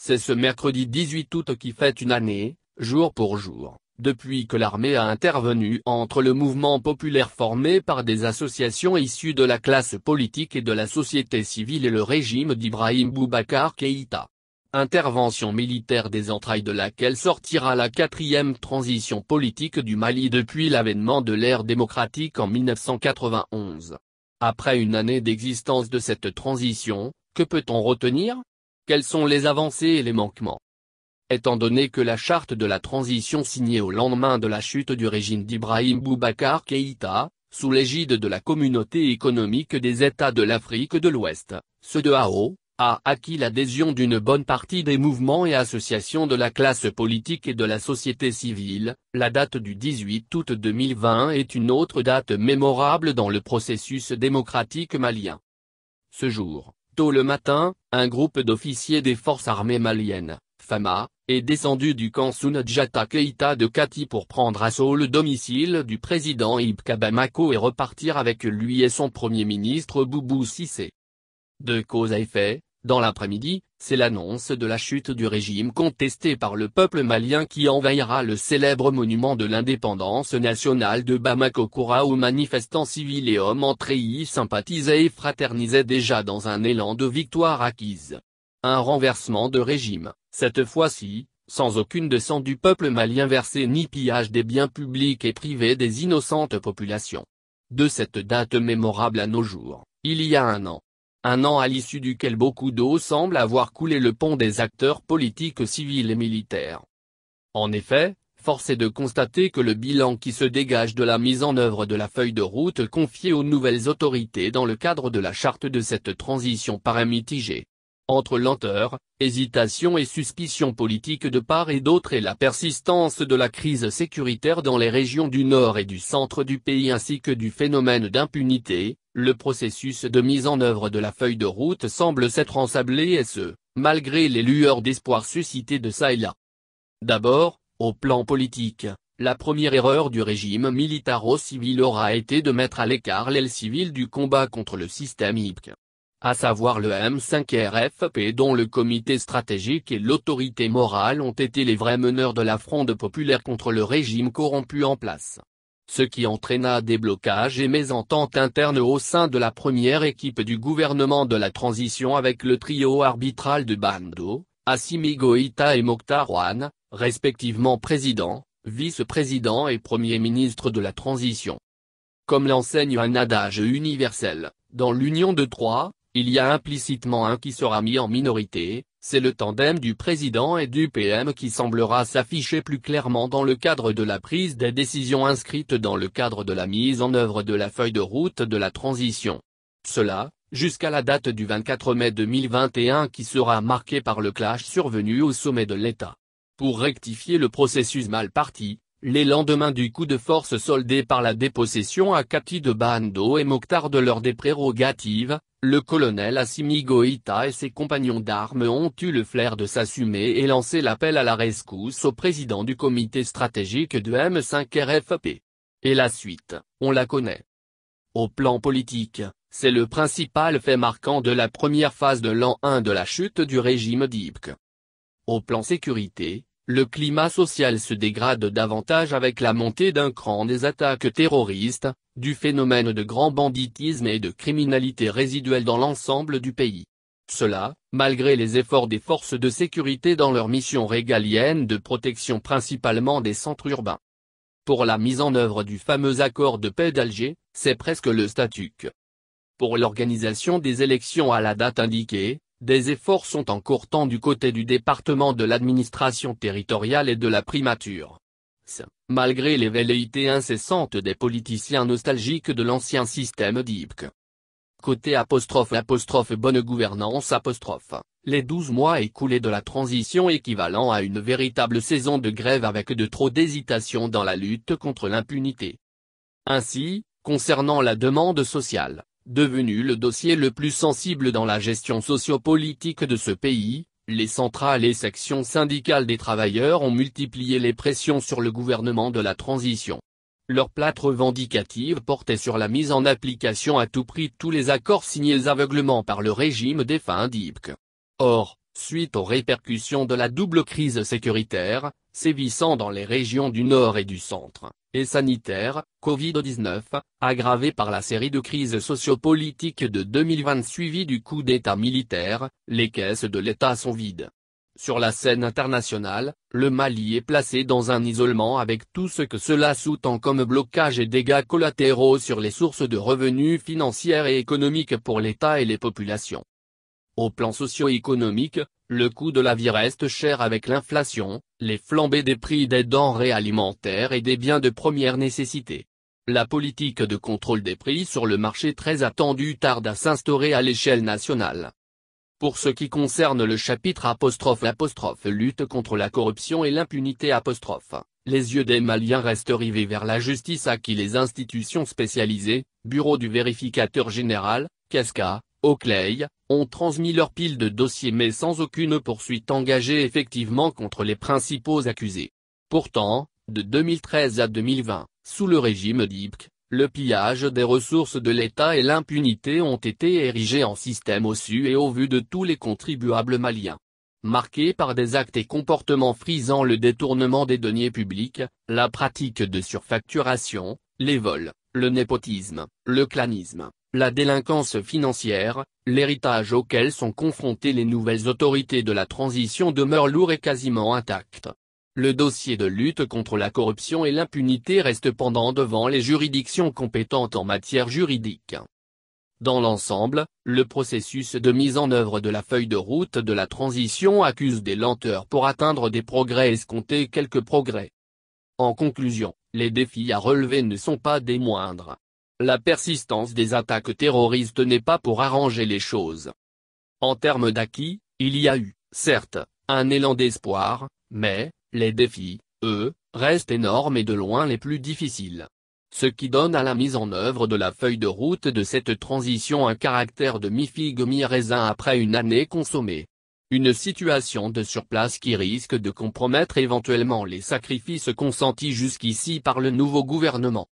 C'est ce mercredi 18 août qui fait une année, jour pour jour, depuis que l'armée a intervenu entre le mouvement populaire formé par des associations issues de la classe politique et de la société civile et le régime d'Ibrahim Boubacar Keïta. Intervention militaire des entrailles de laquelle sortira la quatrième transition politique du Mali depuis l'avènement de l'ère démocratique en 1991. Après une année d'existence de cette transition, que peut-on retenir? Quelles sont les avancées et les manquements? Étant donné que la charte de la transition signée au lendemain de la chute du régime d'Ibrahim Boubacar Keïta, sous l'égide de la Communauté économique des États de l'Afrique de l'Ouest, CEDEAO, a acquis l'adhésion d'une bonne partie des mouvements et associations de la classe politique et de la société civile, la date du 18 août 2020 est une autre date mémorable dans le processus démocratique malien. Ce jour, tôt le matin, un groupe d'officiers des forces armées maliennes, FAMA, est descendu du camp Sounadjata Keïta de Kati pour prendre assaut le domicile du président Ibn Bamako et repartir avec lui et son premier ministre Boubou Cissé. De cause à effet, dans l'après-midi, c'est l'annonce de la chute du régime contesté par le peuple malien qui envahira le célèbre monument de l'indépendance nationale de Bamako-Koura où manifestants civils et hommes entrés y sympathisaient et fraternisaient déjà dans un élan de victoire acquise. Un renversement de régime, cette fois-ci, sans aucune descente du peuple malien versé ni pillage des biens publics et privés des innocentes populations. De cette date mémorable à nos jours, il y a un an. Un an à l'issue duquel beaucoup d'eau semble avoir coulé le pont des acteurs politiques civils et militaires. En effet, force est de constater que le bilan qui se dégage de la mise en œuvre de la feuille de route confiée aux nouvelles autorités dans le cadre de la charte de cette transition paraît mitigé. Entre lenteur, hésitation et suspicion politique de part et d'autre et la persistance de la crise sécuritaire dans les régions du nord et du centre du pays ainsi que du phénomène d'impunité, le processus de mise en œuvre de la feuille de route semble s'être ensablé et ce, malgré les lueurs d'espoir suscitées de ça et là. D'abord, au plan politique, la première erreur du régime militaro-civil aura été de mettre à l'écart l'aile civile du combat contre le système IBK. À savoir le M5 RFP dont le comité stratégique et l'autorité morale ont été les vrais meneurs de la fronde populaire contre le régime corrompu en place. Ce qui entraîna des blocages et mésententes internes au sein de la première équipe du gouvernement de la transition avec le trio arbitral de Bando, Assimi Goïta et Mokhtar Ouane, respectivement président, vice-président et premier ministre de la transition. Comme l'enseigne un adage universel, dans l'union de trois, il y a implicitement un qui sera mis en minorité, c'est le tandem du président et du PM qui semblera s'afficher plus clairement dans le cadre de la prise des décisions inscrites dans le cadre de la mise en œuvre de la feuille de route de la transition. Cela, jusqu'à la date du 24 mai 2021 qui sera marquée par le clash survenu au sommet de l'État. Pour rectifier le processus mal parti, les lendemains du coup de force soldé par la dépossession à Kati de Bando et Mokhtar de leurs des prérogatives, le colonel Assimi Goïta et ses compagnons d'armes ont eu le flair de s'assumer et lancer l'appel à la rescousse au président du comité stratégique de M5 RFP. Et la suite, on la connaît. Au plan politique, c'est le principal fait marquant de la première phase de l'an 1 de la chute du régime d'IBK. Au plan sécurité, le climat social se dégrade davantage avec la montée d'un cran des attaques terroristes, du phénomène de grand banditisme et de criminalité résiduelle dans l'ensemble du pays. Cela, malgré les efforts des forces de sécurité dans leur mission régalienne de protection principalement des centres urbains. Pour la mise en œuvre du fameux accord de paix d'Alger, c'est presque le statu quo. Pour l'organisation des élections à la date indiquée, des efforts sont en cours tant du côté du département de l'administration territoriale et de la primature. Malgré les velléités incessantes des politiciens nostalgiques de l'ancien système d'IBK. Côté bonne gouvernance les 12 mois écoulés de la transition équivalent à une véritable saison de grève avec de trop d'hésitation dans la lutte contre l'impunité. Ainsi, concernant la demande sociale, devenu le dossier le plus sensible dans la gestion sociopolitique de ce pays, les centrales et sections syndicales des travailleurs ont multiplié les pressions sur le gouvernement de la transition. Leur plainte revendicative portait sur la mise en application à tout prix de tous les accords signés aveuglément par le régime défunt d'IBK. Or, suite aux répercussions de la double crise sécuritaire, sévissant dans les régions du Nord et du Centre, et sanitaire, Covid-19, aggravée par la série de crises sociopolitiques de 2020 suivie du coup d'État militaire, les caisses de l'État sont vides. Sur la scène internationale, le Mali est placé dans un isolement avec tout ce que cela sous-tend comme blocage et dégâts collatéraux sur les sources de revenus financières et économiques pour l'État et les populations. Au plan socio-économique, le coût de la vie reste cher avec l'inflation, les flambées des prix des denrées alimentaires et des biens de première nécessité. La politique de contrôle des prix sur le marché très attendue tarde à s'instaurer à l'échelle nationale. Pour ce qui concerne le chapitre ', lutte contre la corruption et l'impunité ', les yeux des Maliens restent rivés vers la justice à qui les institutions spécialisées, Bureau du vérificateur général, Casca, Oakley, ont transmis leur pile de dossiers mais sans aucune poursuite engagée effectivement contre les principaux accusés. Pourtant, de 2013 à 2020, sous le régime d'Ibk, le pillage des ressources de l'État et l'impunité ont été érigés en système au su et au vu de tous les contribuables maliens. Marqués par des actes et comportements frisant le détournement des deniers publics, la pratique de surfacturation, les vols, le népotisme, le clanisme, la délinquance financière, l'héritage auquel sont confrontées les nouvelles autorités de la transition demeure lourd et quasiment intact. Le dossier de lutte contre la corruption et l'impunité reste pendant devant les juridictions compétentes en matière juridique. Dans l'ensemble, le processus de mise en œuvre de la feuille de route de la transition accuse des lenteurs pour atteindre des progrès escomptés quelques progrès. En conclusion, les défis à relever ne sont pas des moindres. La persistance des attaques terroristes n'est pas pour arranger les choses. En termes d'acquis, il y a eu, certes, un élan d'espoir, mais, les défis, eux, restent énormes et de loin les plus difficiles. Ce qui donne à la mise en œuvre de la feuille de route de cette transition un caractère de mi-figue mi-raisin après une année consommée. Une situation de surplace qui risque de compromettre éventuellement les sacrifices consentis jusqu'ici par le nouveau gouvernement.